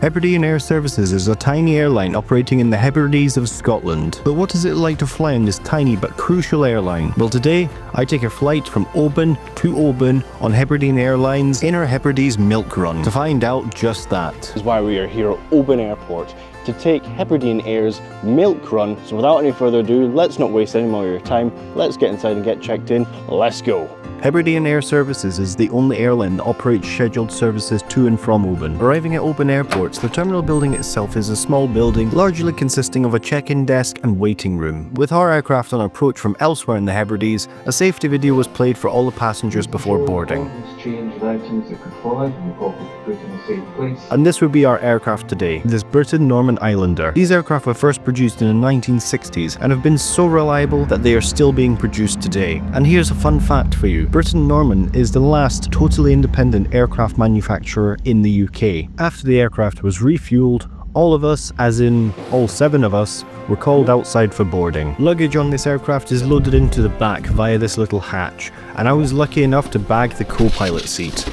Hebridean Air Services is a tiny airline operating in the Hebrides of Scotland. But what is it like to fly on this tiny but crucial airline? Well, today I take a flight from Oban to Oban on Hebridean Airline's Inner Hebrides Milk Run to find out just that. This is why we are here at Oban Airport to take Hebridean Air's Milk Run. So without any further ado, let's not waste any more of your time. Let's get inside and get checked in. Let's go. Hebridean Air Services is the only airline that operates scheduled services to and from Oban. Arriving at Oban Airport, the terminal building itself is a small building, largely consisting of a check-in desk and waiting room. With our aircraft on approach from elsewhere in the Hebrides, a safety video was played for all the passengers before boarding. And this would be our aircraft today, this Britten Norman Islander. These aircraft were first produced in the 1960s and have been so reliable that they are still being produced today. And here's a fun fact for you. Britten Norman is the last totally independent aircraft manufacturer in the UK. After the aircraft was refueled, all of us, as in all 7 of us, were called outside for boarding. Luggage on this aircraft is loaded into the back via this little hatch, and I was lucky enough to bag the co-pilot seat.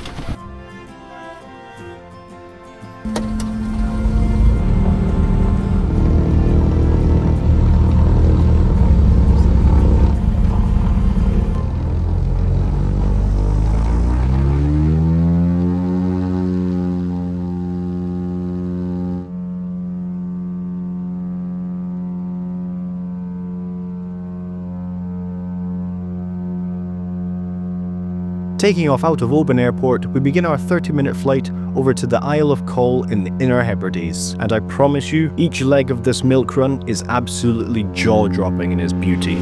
Taking off out of Oban Airport, we begin our 30-minute flight over to the Isle of Coll in the Inner Hebrides. And I promise you, each leg of this milk run is absolutely jaw-dropping in its beauty.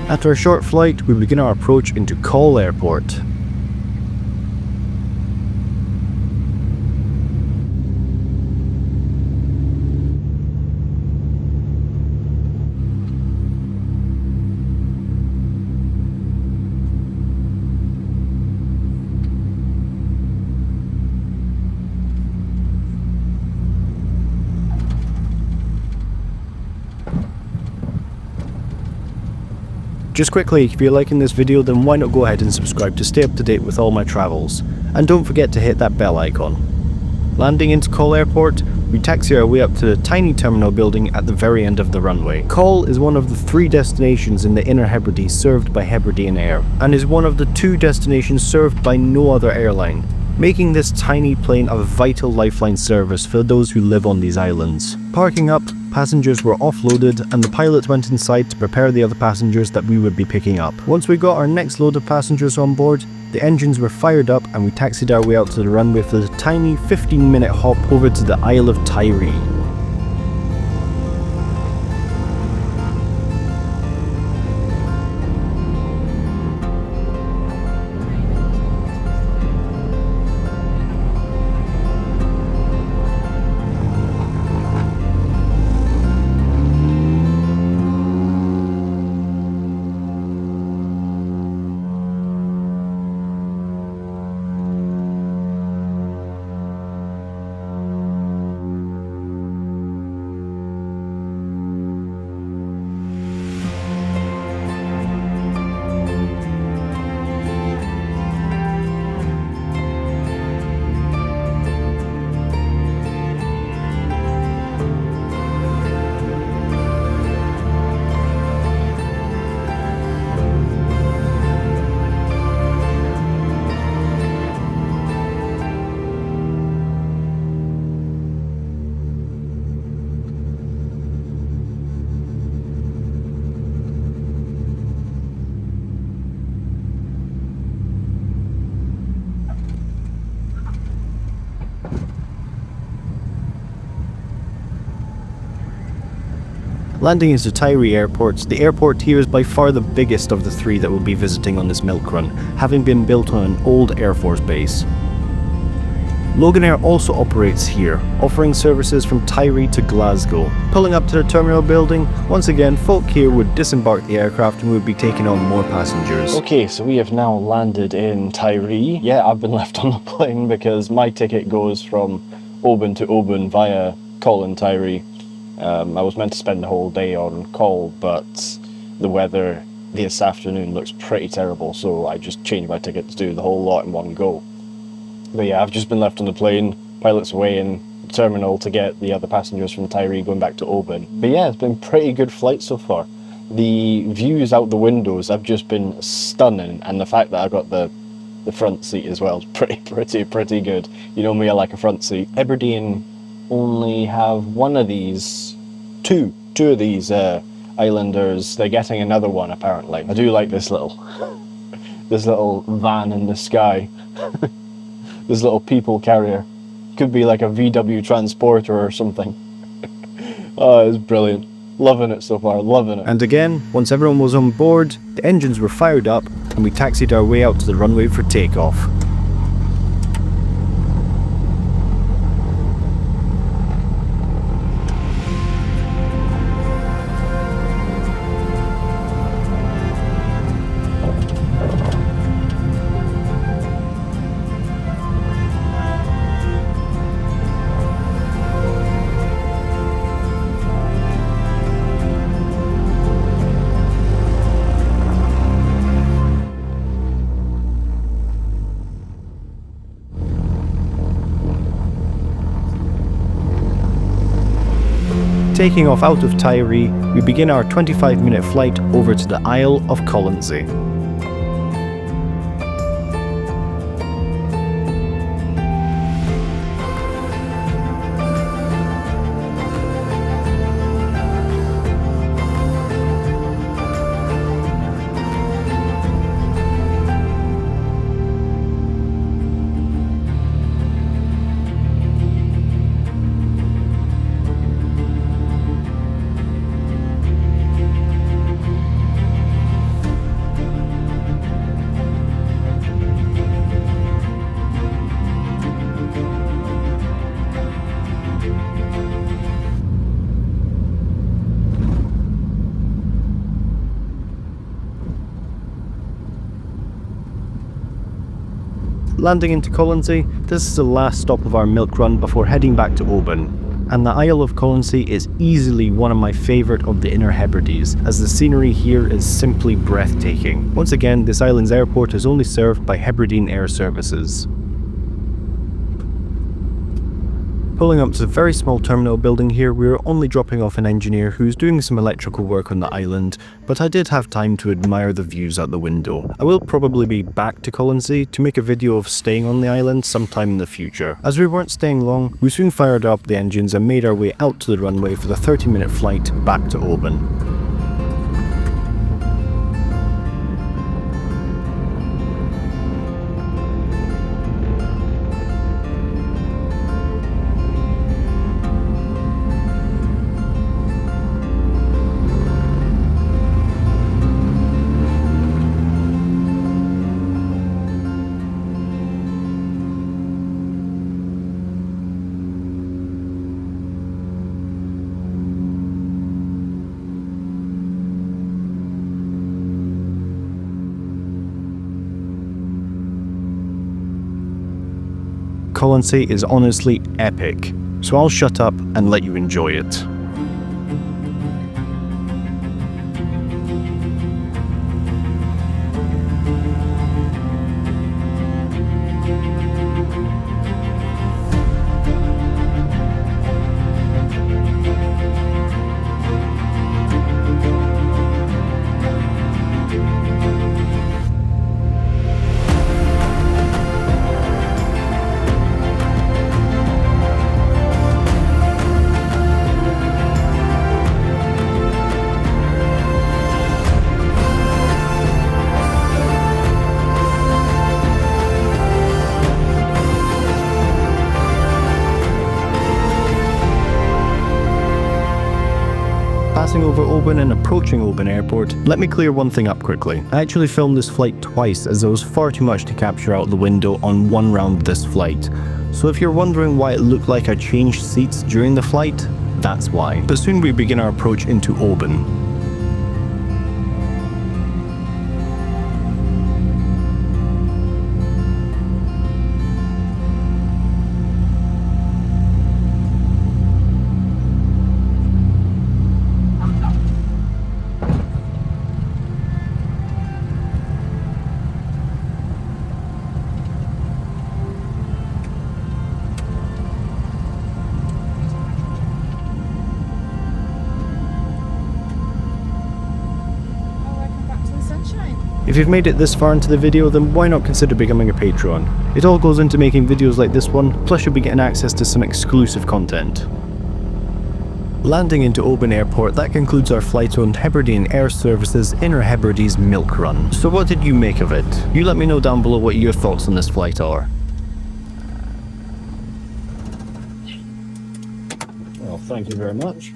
After a short flight, we begin our approach into Coll Airport. Just quickly, if you're liking this video, then why not go ahead and subscribe to stay up to date with all my travels. And don't forget to hit that bell icon. Landing into Coll Airport, we taxi our way up to the tiny terminal building at the very end of the runway. Coll is one of the 3 destinations in the Inner Hebrides served by Hebridean Air, and is one of the 2 destinations served by no other airline, making this tiny plane a vital lifeline service for those who live on these islands. Parking up, passengers were offloaded and the pilot went inside to prepare the other passengers that we would be picking up. Once we got our next load of passengers on board, the engines were fired up and we taxied our way out to the runway for the tiny 15-minute hop over to the Isle of Tiree. Landing into Tiree Airport, the airport here is by far the biggest of the three that we'll be visiting on this milk run, having been built on an old Air Force base. Loganair also operates here, offering services from Tiree to Glasgow. Pulling up to the terminal building, once again folk here would disembark the aircraft and we would be taking on more passengers. Okay, so we have now landed in Tiree. Yeah, I've been left on the plane because my ticket goes from Oban to Oban via Coll and Tiree. I was meant to spend the whole day on Coll, but the weather this afternoon looks pretty terrible, so I just changed my ticket to do the whole lot in one go. But yeah, I've just been left on the plane, pilots away in the terminal to get the other passengers from Tiree going back to Oban. But yeah, it's been a pretty good flight so far. The views out the windows have just been stunning, and the fact that I got the front seat as well is pretty good. You know me, I like a front seat. Hebridean only have one of these, two of these Islanders. They're getting another one apparently. I do like this little van in the sky. This little people carrier. Could be like a VW transporter or something. Oh, it's brilliant. Loving it so far, loving it. And again, once everyone was on board, the engines were fired up and we taxied our way out to the runway for takeoff. Taking off out of Tiree, we begin our 25-minute flight over to the Isle of Colonsay. Landing into Colonsay, this is the last stop of our milk run before heading back to Oban. And the Isle of Colonsay is easily one of my favourite of the Inner Hebrides, as the scenery here is simply breathtaking. Once again, this island's airport is only served by Hebridean Air Services. Pulling up to the very small terminal building here, we were only dropping off an engineer who's doing some electrical work on the island, but I did have time to admire the views out the window. I will probably be back to Colonsay to make a video of staying on the island sometime in the future. As we weren't staying long, we soon fired up the engines and made our way out to the runway for the 30-minute flight back to Oban. Colonsay is honestly epic, so I'll shut up and let you enjoy it. Passing over Oban and approaching Oban Airport, let me clear one thing up quickly. I actually filmed this flight twice as there was far too much to capture out the window on one round of this flight. So if you're wondering why it looked like I changed seats during the flight, that's why. But soon we begin our approach into Oban. If you've made it this far into the video, then why not consider becoming a patron? It all goes into making videos like this one, plus you'll be getting access to some exclusive content. Landing into Oban Airport, that concludes our flight on Hebridean Air Services Inner Hebrides Milk Run. So what did you make of it? You let me know down below what your thoughts on this flight are. Well, thank you very much.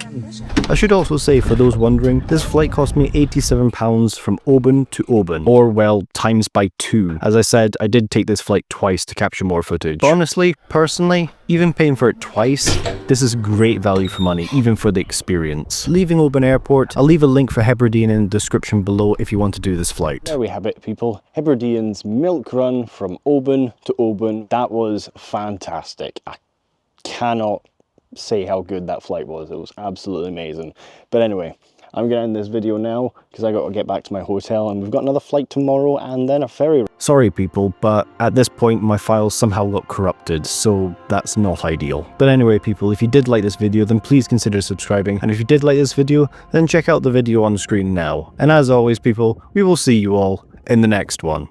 I should also say, for those wondering, this flight cost me £87 from Oban to Oban, or well, times by 2. As I said, I did take this flight twice to capture more footage. But honestly, personally, even paying for it twice, this is great value for money, even for the experience. Leaving Oban Airport, I'll leave a link for Hebridean in the description below if you want to do this flight. There we have it, people. Hebridean's milk run from Oban to Oban. That was fantastic. I cannot say how good that flight was. It was absolutely amazing. But anyway, I'm gonna end this video now because I got to get back to my hotel, and we've got another flight tomorrow and then a ferry. Sorry people, but at this point my files somehow got corrupted, so that's not ideal. But anyway people, if you did like this video, then please consider subscribing, and if you did like this video, then check out the video on the screen now. And as always people, we will see you all in the next one.